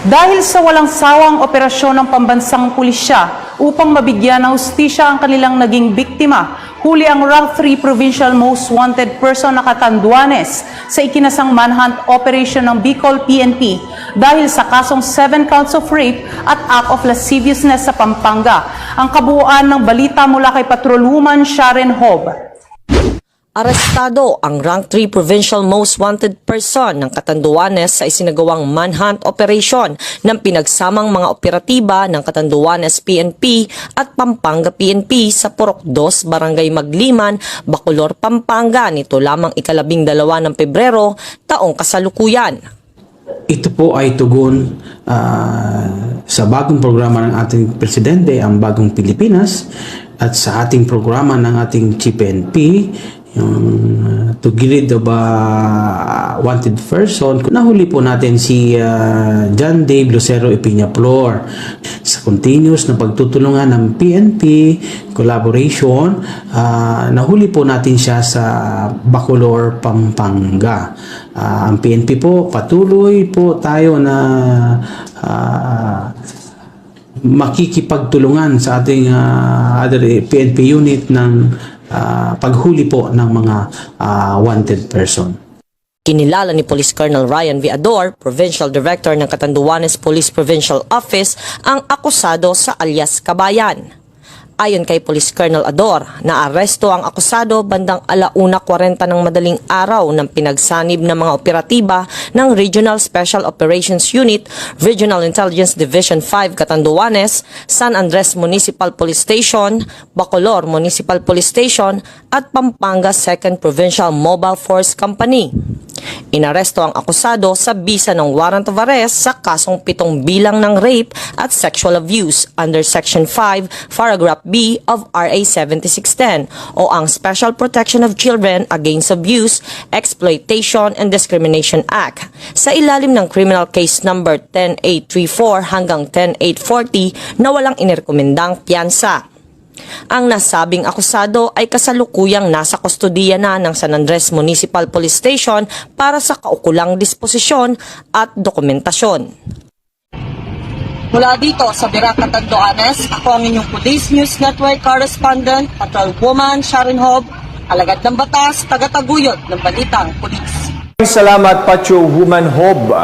Dahil sa walang sawang operasyon ng pambansang pulisya upang mabigyan ng hustisya ang kanilang naging biktima, huli ang Rank 3 Provincial Most Wanted Person na Catanduanes sa ikinasang manhunt operation ng Bicol PNP dahil sa kasong 7 counts of rape at act of lasciviousness sa Pampanga. Ang kabuuan ng balita mula kay Patrolwoman Sharon Hob. Arestado ang Rank 3 Provincial Most Wanted Person ng Catanduanes sa isinagawang manhunt operation ng pinagsamang mga operatiba ng Catanduanes PNP at Pampanga PNP sa Purok 2, Barangay Magliman, Bacolor, Pampanga nito lamang ika-12 ng Pebrero, taong kasalukuyan. Ito po ay tugon sa bagong programa ng ating Presidente, ang Bagong Pilipinas, at sa ating programa ng ating GPNP, yung to get rid of wanted person. Nahuli po natin si John Dave Lucero Epiña Flor sa continuous na pagtutulungan ng PNP collaboration. Nahuli po natin siya sa Bacolor, Pampanga. Ang PNP po, patuloy po tayo na makikipagtulungan sa ating other PNP unit ng paghuli po ng mga wanted person. Kinilala ni Police Colonel Ryan Viador, Provincial Director ng Catanduanes Police Provincial Office, ang akusado sa alias Kabayan. Ayon kay Police Colonel Ador, naaresto ang akusado bandang 1:40 ng madaling araw ng pinagsanib ng mga operatiba ng Regional Special Operations Unit, Regional Intelligence Division 5 Catanduanes, San Andres Municipal Police Station, Bacolor Municipal Police Station at Pampanga 2nd Provincial Mobile Force Company. Inaresto ang akusado sa bisa ng warrant of arrest sa kasong 7 bilang ng rape at sexual abuse under Section 5, Paragraph B of RA 7610 o ang Special Protection of Children Against Abuse, Exploitation and Discrimination Act sa ilalim ng Criminal Case Number 10834 hanggang 10840 na walang inirekomendang piyansa. Ang nasabing akusado ay kasalukuyang nasa kustodiya na ng San Andres Municipal Police Station para sa kaukulang disposisyon at dokumentasyon. Mula dito sa Bira, Catanduanes, ako ang inyong Police News Network Correspondent, Patrolwoman Sharon Hob, alagad ng batas, tagataguyod ng balitang pulis. Salamat, Patrolwoman Hob.